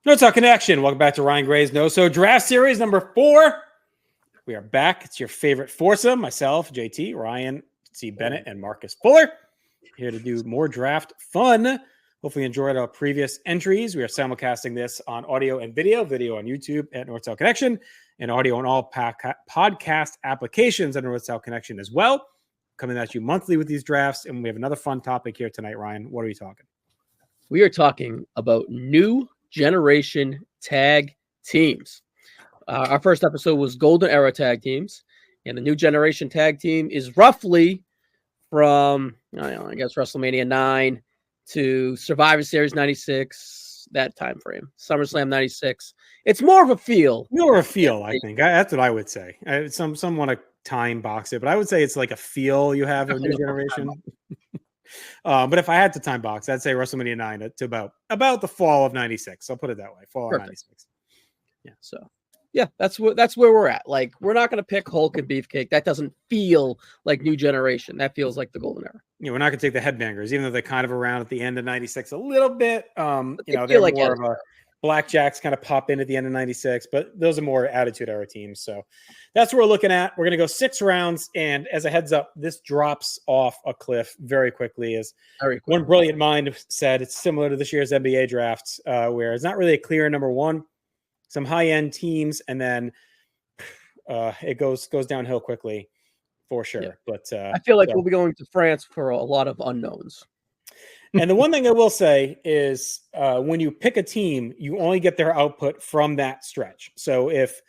NoSo Connection. Welcome back to Ryan Gray's NoSo Draft Series number 4. We are back. It's your favorite foursome. Myself, JT, Ryan, Steve Bennett, and Marcus Fuller. Here to do more draft fun. Hopefully you enjoyed our previous entries. We are simulcasting this on audio and video on YouTube at NoSo Connection, and audio on all podcast applications at NoSo Connection as well. Coming at you monthly with these drafts, and we have another fun topic here tonight. Ryan, what are we talking? We are talking about new generation tag teams. Our first episode was Golden Era tag teams, and the new generation tag team is roughly from, I guess, WrestleMania 9 to Survivor Series 96, that time frame, SummerSlam 96. It's more of a feel. I think. That's what I would say. Some want to time box it, but I would say it's like a feel you have of new generation. But if I had to time box, I'd say WrestleMania 9 to about the fall of 96. I'll put it that way. Fall of 96. Yeah. So yeah, that's where we're at. Like, we're not going to pick Hulk and Beefcake. That doesn't feel like new generation. That feels like the golden era. We're not going to take the headbangers, even though they're kind of around at the end of 96 a little bit. They're like more of a Blackjacks kind of pop in at the end of 96, but those are more attitude era teams. So that's what we're looking at. We're going to go 6 rounds. And as a heads up, this drops off a cliff very quickly. As one brilliant mind said, it's similar to this year's NBA drafts, where it's not really a clear number one, some high-end teams, and then it goes downhill quickly for sure. Yeah. But I feel like we'll be going to France for a lot of unknowns. And the one thing I will say is when you pick a team, you only get their output from that stretch. So if,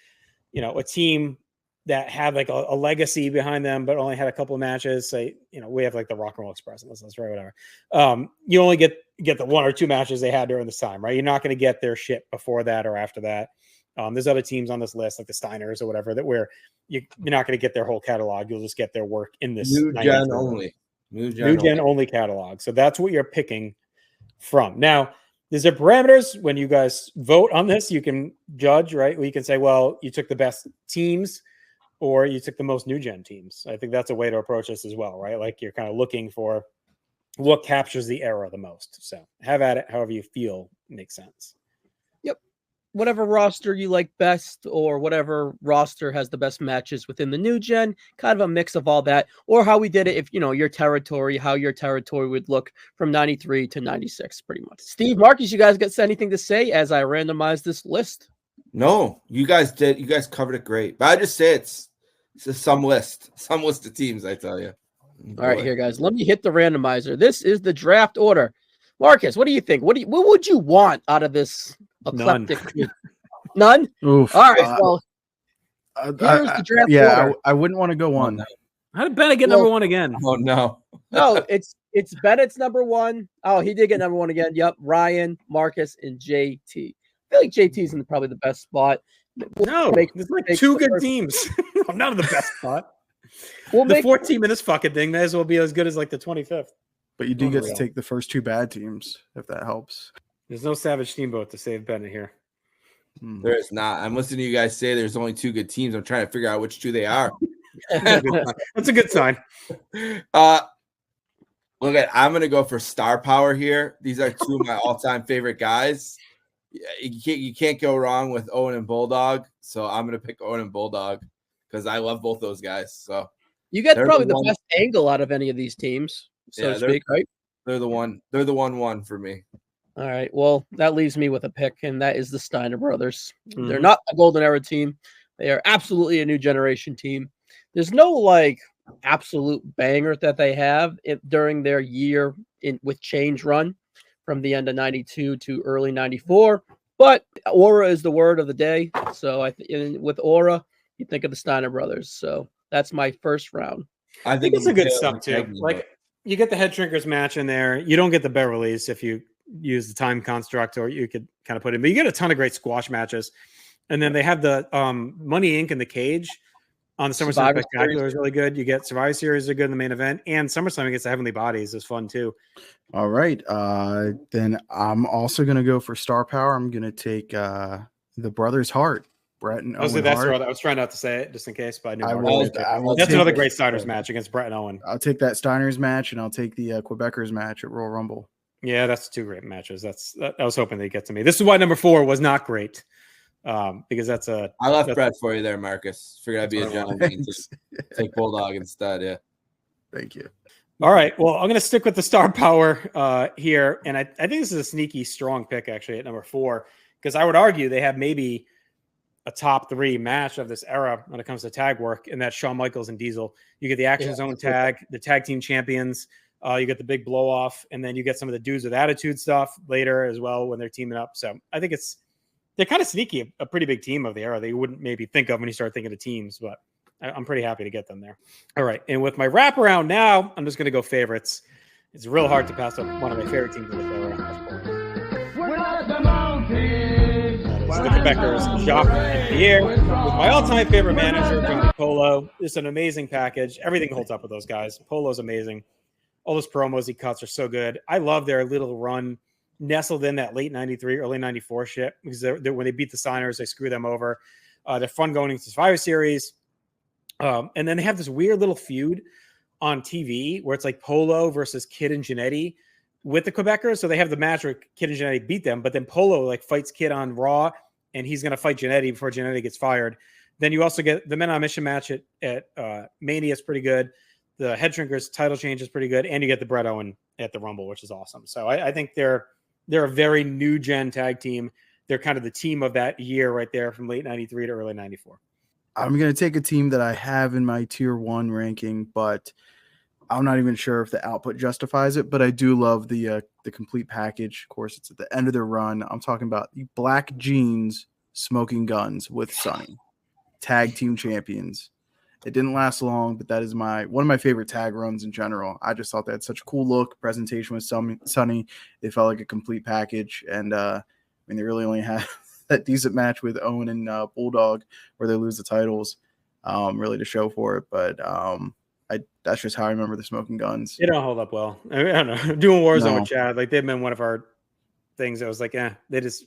a team that had like a legacy behind them, but only had a couple of matches, say, we have like the Rock and Roll Express, let's right, whatever. You only get the 1 or 2 matches they had during this time, right? You're not going to get their shit before that or after that. There's other teams on this list, like the Steiners or whatever, that where you're not going to get their whole catalog. You'll just get their work in this new gen only. New gen only catalog. So that's what you're picking from. Now, there's there parameters when you guys vote on this. You can judge, right? You can say, well, you took the best teams or you took the most new gen teams. I think that's a way to approach this as well, right? Like, you're kind of looking for what captures the era the most. So have at it however you feel makes sense. Yep. Whatever roster you like best, or whatever roster has the best matches within the new gen, kind of a mix of all that, or how we did it if, how your territory would look from 93 to 96, pretty much. Steve, Marcus, you guys got anything to say as I randomized this list? No, you guys did. You guys covered it great. But I just say it's some list of teams, I tell you. All right, here, guys. Let me hit the randomizer. This is the draft order. Marcus, what do you think? What would you want out of this eclectic? None? Oof. All right. Well, here's the draft order. I wouldn't want to go one. How did Bennett get number 1 again? Oh, no. No, it's Bennett's number 1. Oh, he did get number 1 again. Yep. Ryan, Marcus, and JT. I feel like JT's in probably the best spot. There's like 2 good teams. I'm not in the best spot. The 4th team in this fucking thing may as well be as good as like the 25th. But you do get to take the first 2 bad teams, if that helps. There's no Savage Steamboat to save Bennett here. There is not. I'm listening to you guys say there's only 2 good teams. I'm trying to figure out which 2 they are. That's a good sign. Look I'm going to go for star power here. These are 2 of my all-time favorite guys. You can't go wrong with Owen and Bulldog. So I'm going to pick Owen and Bulldog because I love both those guys. So you get probably the best angle out of any of these teams, so to speak, right? They're the one for me. All right. Well, that leaves me with a pick, and that is the Steiner brothers. Mm-hmm. They're not a golden era team. They are absolutely a new generation team. There's no absolute banger that they have during their year with change run from the end of 92 to early 94. But aura is the word of the day. So with aura, you think of the Steiner brothers. So that's my first round. I think it's a good stuff too. Like, you get the Head Shrinkers match in there. You don't get the Beverleys if you use the time construct, or you could kind of put in, but you get a ton of great squash matches. And then they have the Money Inc. in the cage on the SummerSlam Spectacular is really good. You get Survivor Series are good in the main event, and SummerSlam against the Heavenly Bodies is fun too. All right. Then I'm also going to go for star power. I'm going to take the Brothers Hart. Brett and Owen Hart. I was trying not to say it just in case, but I knew that's another great Steiners match against Brett and Owen. I'll take that Steiners match, and I'll take the Quebecers match at Royal Rumble. Yeah, that's two great matches. I was hoping they'd get to me. This is why number 4 was not great. Because I left Brett for you there, Marcus. Figured I'd be a gentleman. Take Bulldog instead. Yeah. Thank you. All right. Well, I'm going to stick with the star power here. And I think this is a sneaky, strong pick, actually, at number 4, because I would argue they have maybe a top 3 match of this era when it comes to tag work, and that's Shawn Michaels and Diesel. You get the Action Zone tag, the tag team champions. You get the big blow off, and then you get some of the dudes with attitude stuff later as well when they're teaming up. So I think they're kind of sneaky, a pretty big team of the era that you wouldn't maybe think of when you start thinking of teams, but I'm pretty happy to get them there. All right. And with my wraparound now, I'm just going to go favorites. It's real hard to pass up one of my favorite teams of the era. We're not the mountains. The Quebecers, Jacques and Pierre. With my all-time favorite manager, Johnny Polo. It's an amazing package. Everything holds up with those guys. Polo's amazing. All those promos he cuts are so good. I love their little run nestled in that late 93, early 94 shit, because they're, when they beat the Signers, they screw them over. They're fun going into Survivor Series. And then they have this weird little feud on TV where it's like Polo versus Kid and Jannetty with the Quebecers. So they have the match where Kid and Jannetty beat them, but then Polo like fights Kid on Raw, and he's going to fight Jannetty before Jannetty gets fired. Then you also get the Men on Mission match at Mania is pretty good. The Head Shrinkers title change is pretty good. And you get the Bret Owen at the Rumble, which is awesome. So I think they're a very new gen tag team. They're kind of the team of that year right there from late 93 to early 94. I'm going to take a team that I have in my tier 1 ranking, but I'm not even sure if the output justifies it, but I do love the complete package. Of course, it's at the end of their run. I'm talking about the Black Jeans Smoking Guns with Sonny, tag team champions. It didn't last long, but that is one of my favorite tag runs in general. I just thought they had such a cool look. Presentation with Sonny. They felt like a complete package. And they really only had that decent match with Owen and Bulldog where they lose the titles really to show for it. But that's just how I remember the Smoking Guns. They don't hold up well. I don't know. Doing Warzone with Chad, like they've been one of our things that was like, they just,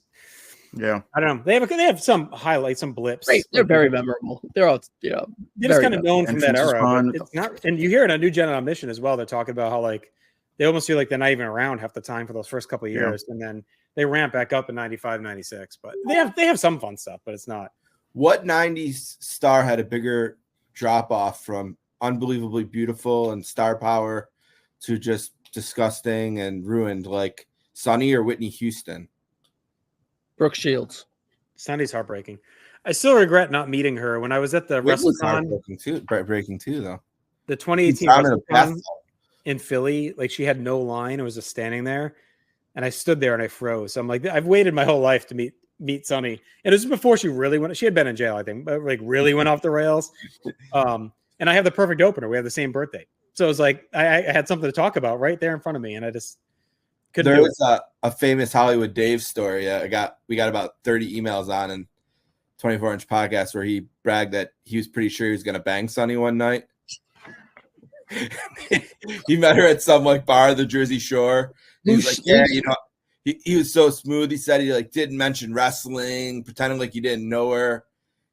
yeah. I don't know. They have some highlights, some blips. Right. They're very memorable. They're all, they're just kind of known from that era. But it's not, and you hear it on New Gen on Mission as well. They're talking about how like they almost feel like they're not even around half the time for those first couple of years, and then they ramp back up in 95, 96. But they have some fun stuff, but it's not. What 90s star had a bigger drop off from unbelievably beautiful and star power to just disgusting and ruined, like Sonny or Whitney Houston? Brooke Shields. Sonny's heartbreaking. I still regret not meeting her when I was at the WrestleCon. Breaking too, though. The 2018 WrestleCon in Philly, like she had no line. I was just standing there, and I stood there and I froze. So I'm like, I've waited my whole life to meet Sonny, and it was before she really went. She had been in jail, I think, but like really went off the rails. And I have the perfect opener. We have the same birthday, so it was like I had something to talk about right there in front of me, and I just couldn't. There was a famous Hollywood Dave story. We got about 30 emails on and 24-inch podcast where he bragged that he was pretty sure he was going to bang Sonny one night. He met her at some like bar of the Jersey Shore. He was like, he was so smooth. He said he like didn't mention wrestling, pretending like he didn't know her,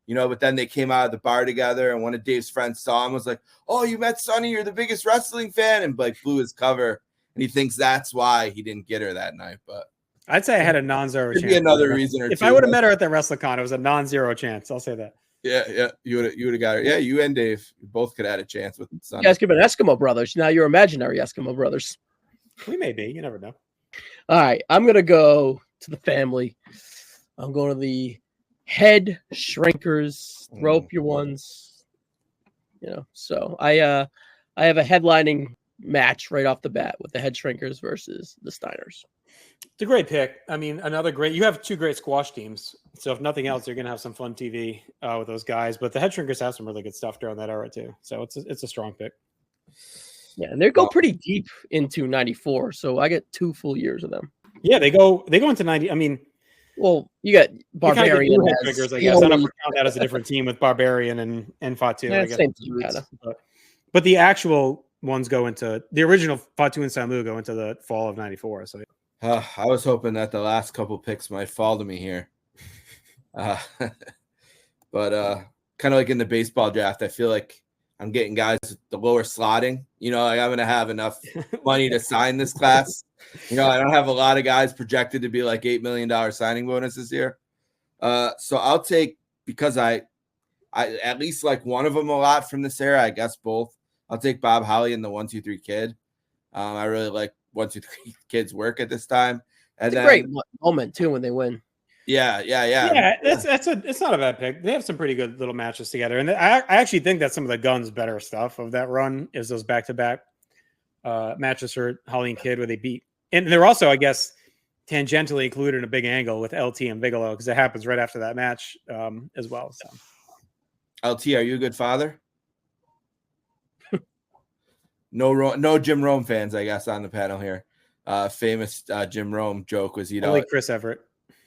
but then they came out of the bar together, and one of Dave's friends saw him, was like, "Oh, you met Sonny, you're the biggest wrestling fan," and like blew his cover, and he thinks that's why he didn't get her that night. But I'd say I had a non-zero chance. Be another reason or if two. I would have met her at the WrestleCon, it was a non-zero chance. I'll say that. Yeah, you would have got her. Yeah, you and Dave, you both could have had a chance with Sonny. You guys could have been Eskimo brothers. Now you're imaginary Eskimo brothers. We may be. You never know. All right, I'm gonna go to the family. I'm going to the Head Shrinkers. Throw up your ones. So I have a headlining match right off the bat with the Head Shrinkers versus the Steiners. It's a great pick. I mean, you have two great squash teams. So if nothing else, you're going to have some fun TV with those guys. But the Head Shrinkers have some really good stuff during that era too. So it's a strong pick. Yeah, and they go pretty deep into 94. So I get 2 full years of them. Yeah, they go into 90. I mean, well, you got Barbarian. Head Shrinkers, I guess. I don't count that as a different team with Barbarian and Fatu. Yeah, I guess. Same team, kind of. But the actual ones go into the original Fatu and Samu go into the fall of 94. So I was hoping that the last couple picks might fall to me here. But kind of like in the baseball draft, I feel like I'm getting guys with the lower slotting. You know, like I'm going to have enough money to sign this class. You know, I don't have a lot of guys projected to be like $8 million signing bonus this year. So I'll take, because I at least like one of them a lot from this era, I guess both. I'll take Bob Holly and the 1-2-3 Kid. I really like 1-2-3 Kid's work at this time. And it's a great moment too when they win. Yeah. It's not a bad pick. They have some pretty good little matches together, and I actually think that some of the Guns better stuff of that run is those back-to-back matches for Holly and Kid where they beat, and they're also, I guess, tangentially included in a big angle with LT and Bigelow because it happens right after that match as well. So, LT, are you a good father? No Jim Rome fans, I guess, on the panel here. Famous Jim Rome joke was, only Chris Everett.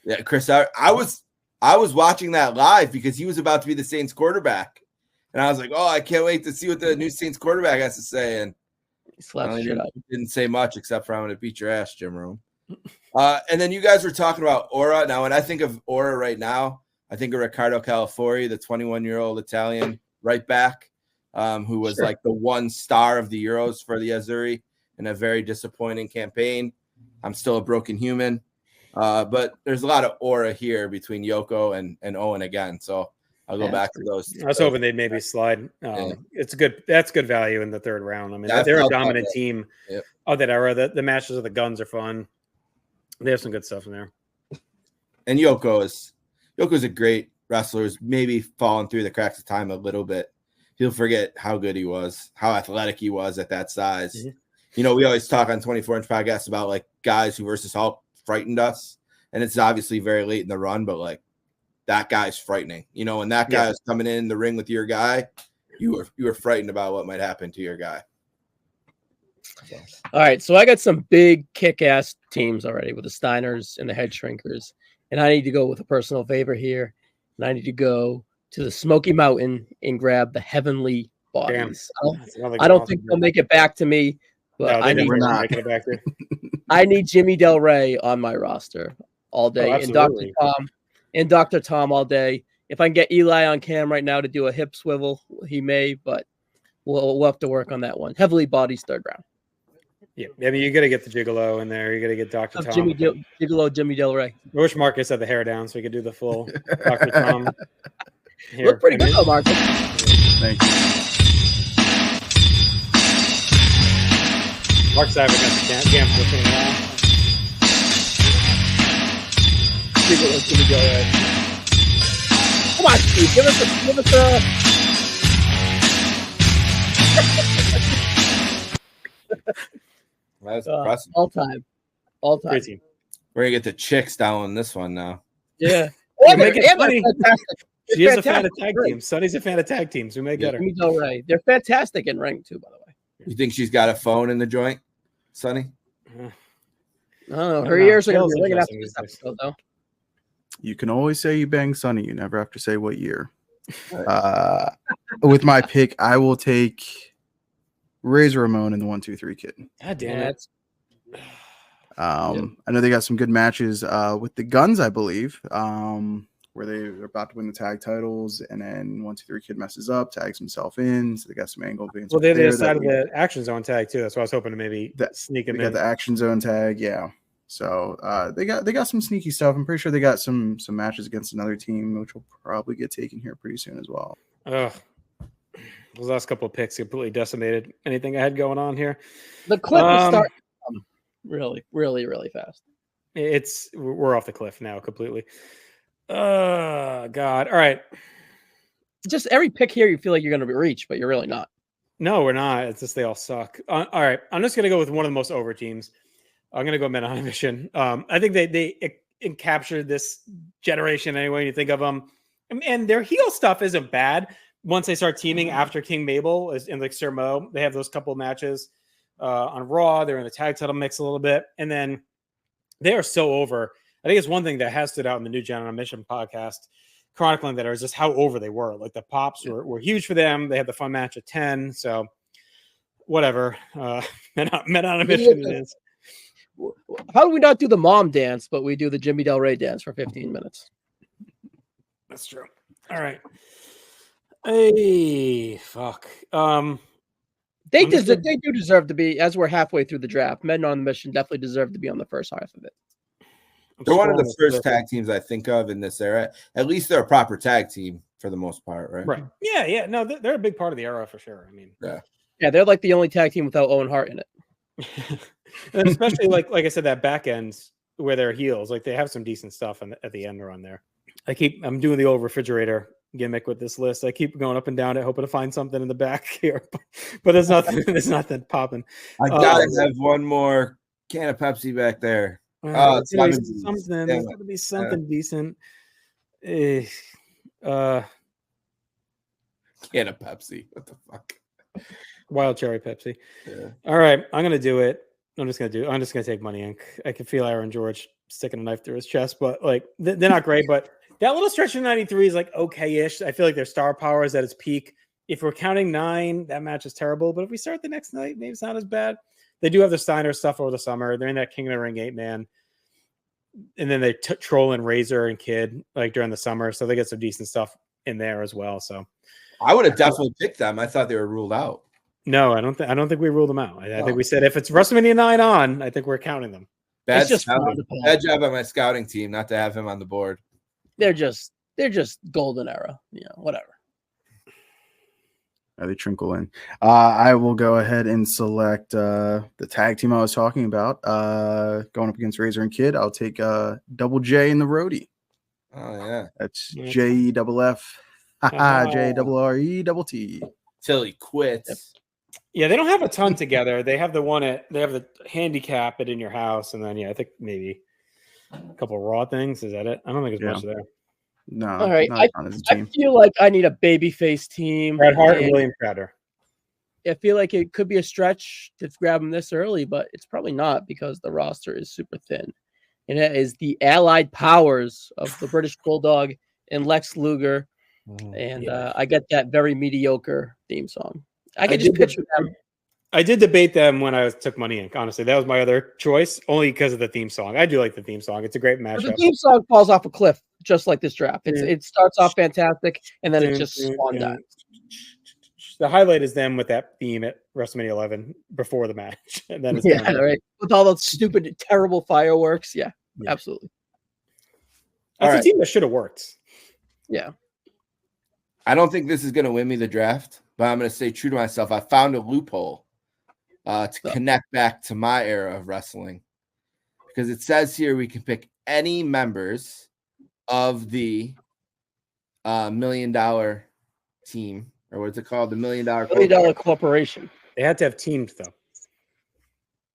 Yeah, Chris Everett. I was watching that live because he was about to be the Saints quarterback, and I was like, "Oh, I can't wait to see what the new Saints quarterback has to say." And he didn't say much except for, "I'm going to beat your ass, Jim Rome." And then you guys were talking about Aura. Now, when I think of Aura right now, I think of Riccardo Calafori, the 21-year-old Italian right back, who was like the one star of the Euros for the Azzurri in a very disappointing campaign. I'm still a broken human. But there's a lot of aura here between Yoko and Owen again. So I'll go back to those. I was hoping they'd maybe slide. It's good. That's good value in the third round. I mean, they're a dominant team of that era. The matches of the Guns are fun. They have some good stuff in there. And Yoko's a great wrestler. Who's maybe fallen through the cracks of time a little bit. He'll forget how good he was, how athletic he was at that size. Mm-hmm. You know, we always talk on 24-inch podcasts about like guys who versus Hulk frightened us, and it's obviously very late in the run, but like that guy's frightening. You know, when that guy is coming in the ring with your guy, you were frightened about what might happen to your guy. So. All right, so I got some big kick-ass teams already with the Steiners and the Head Shrinkers, and I need to go with a personal favor here, and I need to go to the Smoky Mountain and grab the Heavenly Bodies. I don't think they'll make it back to me, but I need Jimmy Del Rey on my roster all day, and Dr. Tom all day. If I can get Eli on cam right now to do a hip swivel, he may, but we'll have to work on that one. Heavily Bodies third round. Yeah, I mean, you got to get the Gigolo in there. You got to get Dr. Tom. Jimmy Del Rey. I wish Marcus had the hair down so he could do the full Dr. Tom. Here. Look pretty good, though, Marcus. Thank you. Mark's having a camp with me now. Jimmy Del Rey. Come on, Steve. Give us a. That's impressive. All time. Great team. We're gonna get the chicks down on this one now. Yeah. She is a fan of tag teams. Sonny's a fan of tag teams. We may get her. Right. They're fantastic in ring too, by the way. You think she's got a phone in the joint, Sonny? I don't know. Her ears are going to be ringing after this episode, though. You can always say you bang Sonny. You never have to say what year. With my pick, I will take Razor Ramon and the 1-2-3 Kid. God damn it. I know they got some good matches with the Guns, I believe, where they're about to win the tag titles, and then 1-2-3 Kid messes up, tags himself in, so they got some angle. Well, they decided the Action Zone tag too. That's why I was hoping to maybe sneak him in. They got the Action Zone tag, yeah. So they got some sneaky stuff. I'm pretty sure they got some matches against another team, which will probably get taken here pretty soon as well. Ugh. Those last couple of picks completely decimated anything I had going on here. The clip will start really, really, really fast. We're off the cliff now completely. Oh God! All right. Just every pick here, you feel like you're going to reach, but you're really not. No, we're not. It's just they all suck. All right, I'm just going to go with one of the most over teams. I'm going to go Men on a Mission. I think they captured this generation anyway. You think of them, and their heel stuff isn't bad. Once they start teaming after King Mabel and like Sir Mo, they have those couple of matches on Raw. They're in the tag title mix a little bit, and then they are so over. I think it's one thing that has stood out in the New Gen on a Mission podcast, chronicling that is just how over they were. Like the pops were huge for them. They had the fun match at 10. So whatever. Men on a Mission it is. How do we not do the mom dance, but we do the Jimmy Del Rey dance for 15 minutes? That's true. All right. Hey, fuck. They I'm just gonna- they do deserve to be, as we're halfway through the draft. Men on the Mission definitely deserve to be on the first half of it. They're one of the scrolling first through. tag teams I think of in this era. At least they're a proper tag team for the most part, right? Right. Yeah. No, they're a big part of the era for sure. I mean, Yeah, they're like the only tag team without Owen Hart in it. and especially like I said, that back end where they're heels, like they have some decent stuff at the end run there. I'm doing the old refrigerator gimmick with this list. I keep going up and down it, hoping to find something in the back here, but there's nothing. There's nothing popping. I gotta have one more can of Pepsi back there. It's gotta lemon be juice. something. Damn There's it. got to be something decent. Can of Pepsi. What the fuck? Wild cherry Pepsi. Yeah. All right, I'm gonna do it. I'm just gonna take Money Inc. I can feel Aaron George sticking a knife through his chest, but like they're not great. But that little stretch in '93 is like okay-ish. I feel like their star power is at its peak. If we're counting 9, that match is terrible. But if we start the next night, maybe it's not as bad. They do have the Steiner stuff over the summer. They're in that King of the Ring 8-man, and then they troll in Razor and Kid like during the summer, so they get some decent stuff in there as well. So I would have definitely picked them. I thought they were ruled out. no, I don't think we ruled them out. I think we said if it's WrestleMania 9 on, I think we're counting them. Bad just job fun. on my scouting team not to have him on the board. They're just golden era, whatever. They trickle in. I will go ahead and select the tag team I was talking about. Going up against Razor and Kid, I'll take Double J and the Roadie. Oh yeah, that's JEFF, JRRETT. Till he quits. Yeah, they don't have a ton together. They have the handicap it in your house, and then I think maybe a couple of Raw things. Is that it? I don't think there's much there. No. All right. I feel like I need a babyface team. Bret Hart and William Crowder. I feel like it could be a stretch to grab them this early, but it's probably not because the roster is super thin. And it is the allied powers of the British Bulldog and Lex Luger. And I get that very mediocre theme song. I can just picture them. I did debate them when I took Money Inc. Honestly, that was my other choice, only because of the theme song. I do like the theme song; it's a great mashup. The theme song falls off a cliff, just like this draft. It starts off fantastic, and then it just swan dives. The highlight is them with that theme at WrestleMania 11 before the match, and then it's right with all those stupid, terrible fireworks. Yeah. Absolutely. That's a team that should have worked. Yeah. I don't think this is going to win me the draft, but I'm going to stay true to myself. I found a loophole to connect back to my era of wrestling, because it says here we can pick any members of the $1 million team, or what's it called? The $1 million corporation. They had to have teams, though.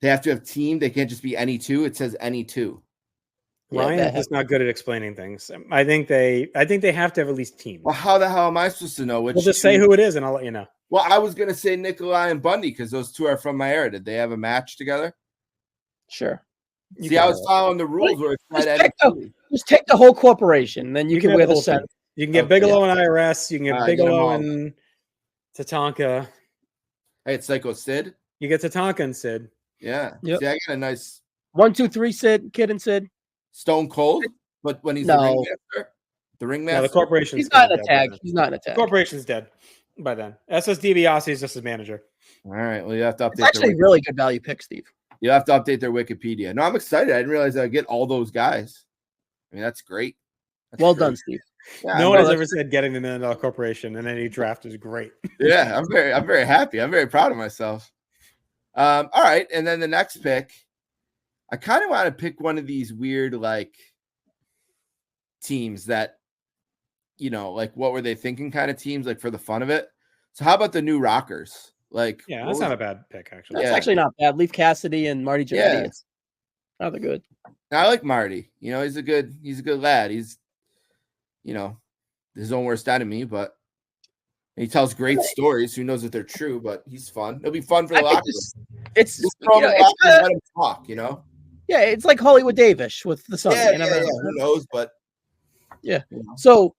They have to have team. They can't just be any two. It says any two. Ryan is just not good at explaining things. I think they have to have at least teams. Well, how the hell am I supposed to know which? We'll just say who it is, and I'll let you know. Well, I was gonna say Nikolai and Bundy because those two are from my era. Did they have a match together? Sure. See, I was following the rules where just take the whole corporation, and then you can wear the set. You can get Bigelow and IRS. You can get Bigelow and Tatanka. Hey, it's Psycho Sid. You get Tatanka and Sid. Yeah. Yep. See, I got a nice 1, 2, 3 Sid, Kid and Sid. Stone Cold, but when he's the ringmaster. No, the corporation. He's not in a tag. He's not in a tag. The corporation's dead by then. SS DiBiase is just his manager. All right. Well, you have to update. It's actually really good value pick, Steve. You have to update their Wikipedia. No, I'm excited. I didn't realize I'd get all those guys. I mean, that's great. Well done, Steve. Yeah, no one has ever said getting the $1 million corporation and any draft is great. Yeah, I'm very happy. I'm very proud of myself. All right, and then the next pick, I kind of want to pick one of these weird like teams that, like what were they thinking kind of teams, like for the fun of it. So how about the New Rockers? Like, yeah, that's not a bad pick actually. That's actually not bad. Leaf Cassidy and Marty Jannetty. Yeah. It's rather good. I like Marty. He's a good lad. He's, his own worst enemy, but he tells great stories. Who knows if they're true, but he's fun. It'll be fun for the locker room. It's let him talk, Yeah, it's like Hollywood Davish with the son. Yeah. Who knows? But yeah. So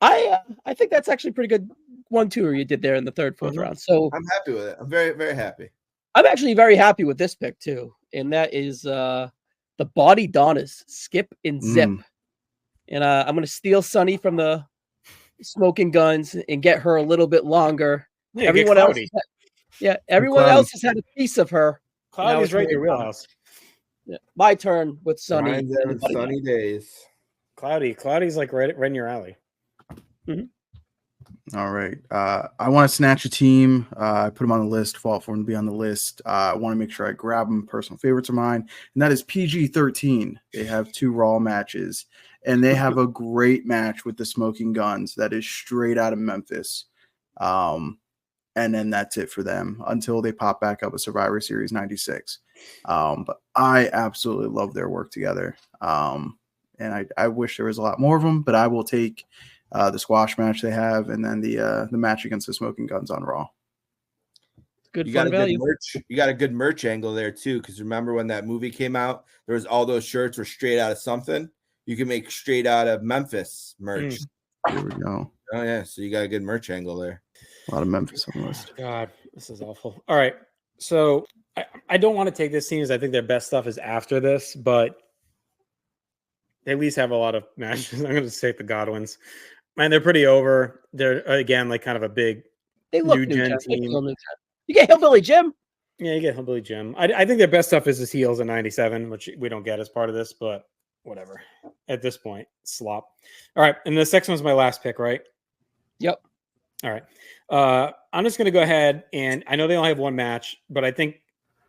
I think that's actually pretty good 1-2 you did there in the third, fourth round. So I'm happy with it. I'm very, very happy. I'm actually very happy with this pick too, and that is the Body Donnas, Skip and Zip. And I'm going to steal Sonny from the Smoking Guns and get her a little bit longer. Yeah, Everyone else, everyone else has had a piece of her. Cloudy's right in your wheelhouse. Yeah. My turn with Sunny. Ryan's having sunny days. Cloudy's like right in your alley. All right. I want to snatch a team. I put them on the list, fought for them to be on the list. I want to make sure I grab them. Personal favorites of mine, and that is PG-13. They have 2 Raw matches, and they have a great match with the Smoking Guns that is straight out of Memphis. And then that's it for them until they pop back up with Survivor Series 96. But I absolutely love their work together. And I wish there was a lot more of them, but I will take the squash match they have, and then the match against the Smoking Guns on Raw. Good. You got a good merch. You got a good merch angle there too, because remember when that movie came out, there was all those shirts were straight out of something. You can make straight out of Memphis merch. There we go. Oh yeah, so you got a good merch angle there. A lot of Memphis on the list. God, this is awful. All right, so I don't want to take this team, as I think their best stuff is after this, but they at least have a lot of matches. I'm going to take the Godwins. Man, they're pretty over. They're again like kind of a big new gen team. You get Hillbilly Jim. Yeah, you get Hillbilly Jim. I think their best stuff is his heels in '97, which we don't get as part of this, but whatever. At this point, slop. All right, and the next one's my last pick, right? Yep. All right. I'm just going to go ahead, and I know they only have 1 match, but I think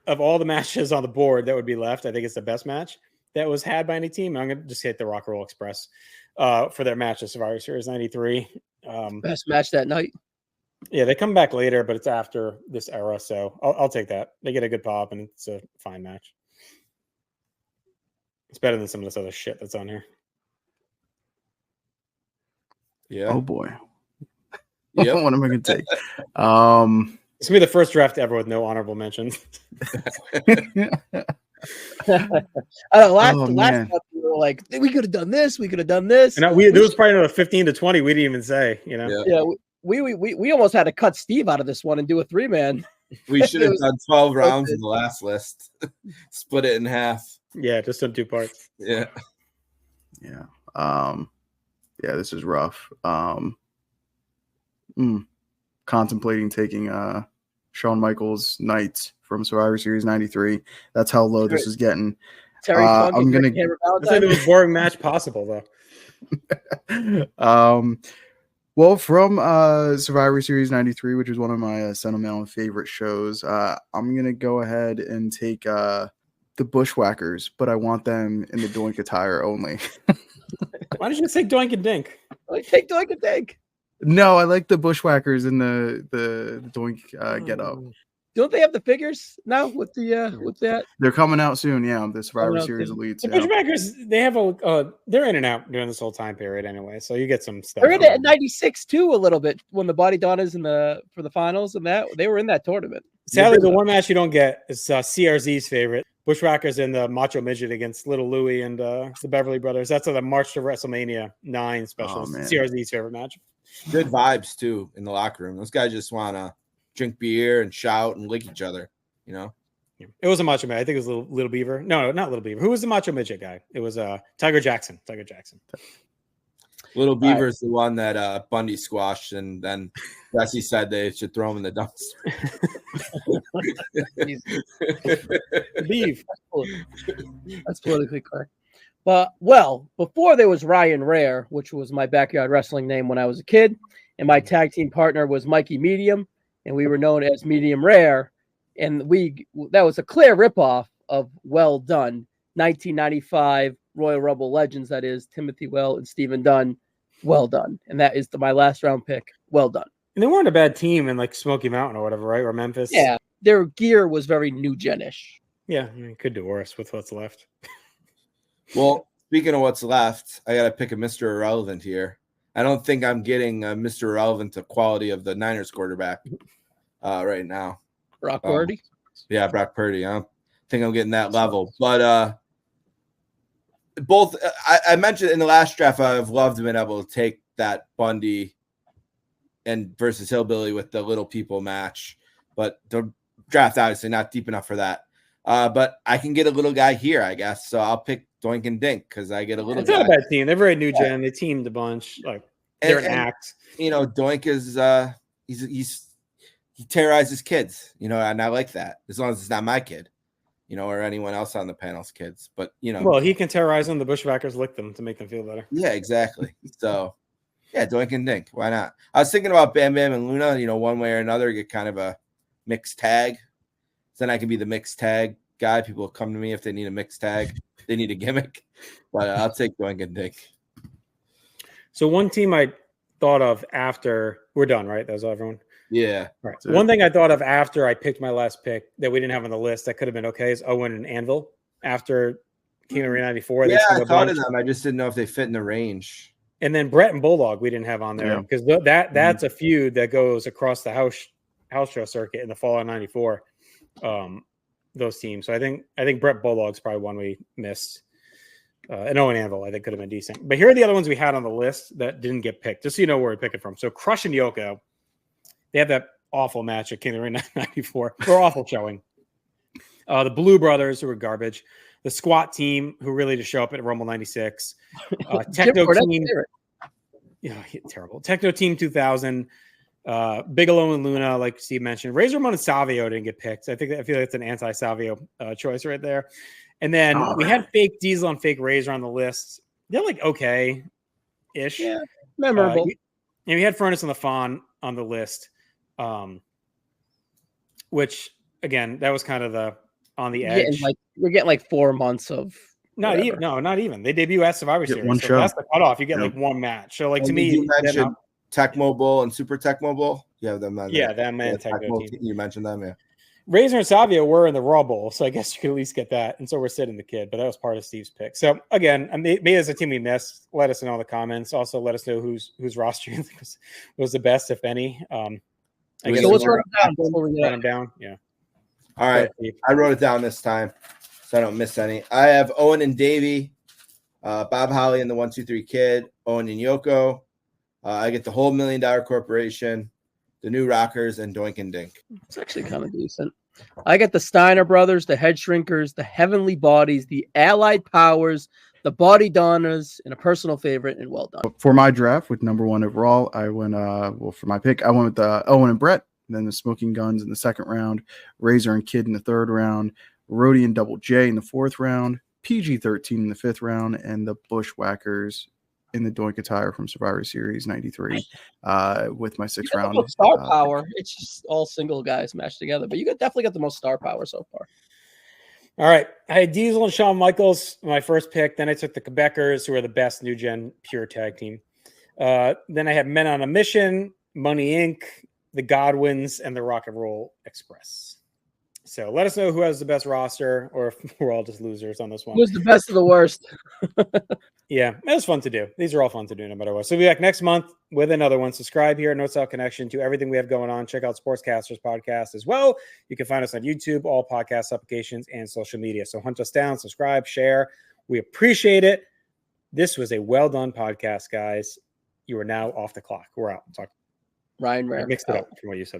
of all the matches on the board that would be left, I think it's the best match that was had by any team. I'm going to just hit the Rock and Roll Express for their match of Survivor Series 93. Best match that night. Yeah, they come back later, but it's after this era, so I'll take that. They get a good pop, and it's a fine match. It's better than some of this other shit that's on here. Yeah. Oh boy. Yep. What am I going to take? It's going to be the first draft ever with no honorable mentions. Last month we were like, we could have done this, we could have done this. And there was probably another 15 to 20 we didn't even say, you know. Yeah, we almost had to cut Steve out of this one and do a 3-man. We should have done 12 rounds in the last list. Split it in half. Yeah, just in 2 parts. Yeah. Yeah. Yeah, this is rough. Contemplating taking Shawn Michaels Knights from Survivor Series 93. That's how low this is getting. Terry I'm gonna It's like the most boring match possible, though. Well, from Survivor Series 93, which is one of my sentimental favorite shows, I'm gonna go ahead and take the Bushwhackers, but I want them in the Doink attire only. Why don't you just take Doink and Dink? Take Doink and Dink. No, I like the Bushwhackers in the Doink get up. Don't they have the figures now with the with that? They're coming out soon, yeah. The Survivor Series Elites. The Bushwhackers, they have they're in and out during this whole time period anyway, so you get some stuff. They're in at 96 too a little bit when the Body Donnas for the finals, and that they were in that tournament. Sadly, the one match you don't get is CRZ's favorite. Bushwhackers and the Macho Midget against Little Louie and the Beverly Brothers. That's the March to WrestleMania 9 special. CRZ's favorite match. Good vibes too in the locker room. Those guys just want to drink beer and shout and lick each other, you know. It was a Macho Man. I think it was Little Beaver. No, not Little Beaver. Who was the Macho Midget guy? It was Tiger Jackson. Little Beaver's the one that Bundy squashed, and then Jesse said they should throw him in the dumpster. Beef. That's politically correct. But before there was Ryan Rare, which was my backyard wrestling name when I was a kid, and my tag team partner was Mikey Medium, and we were known as Medium Rare, and that was a clear ripoff of Well Done, 1995 Royal Rumble legends, that is Timothy Well and Stephen Dunn. Well Done, and that is my last round pick. Well Done. And they weren't a bad team in like Smoky Mountain or whatever, right? Or Memphis. Yeah, their gear was very new gen-ish. Yeah, I mean, could do worse with what's left. Well, speaking of what's left, I got to pick a Mr. Irrelevant here. I don't think I'm getting Mr. Irrelevant to quality of the Niners quarterback right now. Brock Purdy? Yeah, Brock Purdy. I don't think I'm getting that level. But both, I mentioned in the last draft, I've loved being able to take that Bundy and versus Hillbilly with the Little People match. But the draft, obviously, not deep enough for that. But I can get a little guy here, I guess. So I'll pick Doink and Dink because I get a little. It's not a bad team. They're very new gen. They teamed a bunch. Like they're an act. Doink is he terrorizes kids, and I like that as long as it's not my kid, or anyone else on the panel's kids. But well, he can terrorize them. The Bushwhackers lick them to make them feel better. Yeah, exactly. So, yeah, Doink and Dink. Why not? I was thinking about Bam Bam and Luna. One way or another, get kind of a mixed tag. Then I can be the mixed tag guy. People will come to me if they need a mixed tag. They need a gimmick, but I'll take Doink and Dink. So one team I thought of after we're done, right? That was everyone. Yeah. Right. One thing I thought of after I picked my last pick that we didn't have on the list that could have been okay is Owen and Anvil after King of the Ring 94. Yeah, I thought of them. I just didn't know if they fit in the range. And then Brett and Bulldog we didn't have on there because that's a feud that goes across the house show circuit in the fall of 94. Those teams. So I think Brett Bulldog's probably one we missed. And Owen Anvil, I think, could have been decent. But here are the other ones we had on the list that didn't get picked, just so you know where we pick it from. So Crush and Yoko, they have that awful match at King of the Ring 94, or awful showing. The Blue Brothers, who were garbage. The Squat team, who really just show up at Rumble 96. Techno team. Yeah, terrible. Techno Team 2000. Bigelow and Luna, like Steve mentioned. Razor Ramon and Savio didn't get picked. I feel like it's an anti-Savio choice right there. And then we had Fake Diesel and Fake Razor on the list. They're like okay-ish. Yeah, memorable. And we had Furnace and the Fawn on the list, which, again, that was kind of the on the edge. We're getting like 4 months of not even. They debut at Survivor Series. One show. That's the cutoff. You get like one match. So to me, you mentioned Tecmo Bowl and Super Tecmo Bowl. Yeah, them. That man Tecmo team. You mentioned them, yeah. Razor and Savio were in the Raw Bowl, so I guess you could at least get that. And so we're sitting the kid, but that was part of Steve's pick. So again, maybe as a team we missed, let us know in the comments. Also, let us know whose roster you think was the best, if any. I guess let's write them down. Yeah. All right. I wrote it down this time, so I don't miss any. I have Owen and Davey, Bob Holly and the 1-2-3 Kid, Owen and Yoko. I get the whole $1 Million Corporation, the New Rockers, and Doink and Dink. It's actually kind of decent. I get the Steiner Brothers, the Head Shrinkers, the Heavenly Bodies, the Allied Powers, the Body Donners, and a personal favorite, and well done. For my draft with number 1 overall, I went for my pick, I went with Owen and Brett, and then the Smoking Guns in the 2nd round, Razor and Kid in the 3rd round, Rhodey and Double J in the 4th round, PG-13 in the 5th round, and the Bushwhackers in the Doink attire from Survivor Series 93 with my 6th round. Star power. It's just all single guys mashed together, but you definitely got the most star power so far. All right. I had Diesel and Shawn Michaels, my first pick. Then I took the Quebecers, who are the best new gen pure tag team. Then I had Men on a Mission, Money Inc., the Godwins, and the Rock and Roll Express. So let us know who has the best roster, or if we're all just losers on this one. Who's the best of the worst? Yeah, it was fun to do. These are all fun to do no matter what. So we'll be back next month with another one. Subscribe here, No South Connection, to everything we have going on. Check out Sportscasters Podcast as well. You can find us on YouTube, all podcast applications, and social media. So hunt us down, subscribe, share. We appreciate it. This was a well-done podcast, guys. You are now off the clock. We're out. Talk. Ryan Rare. I mixed it up from what you said.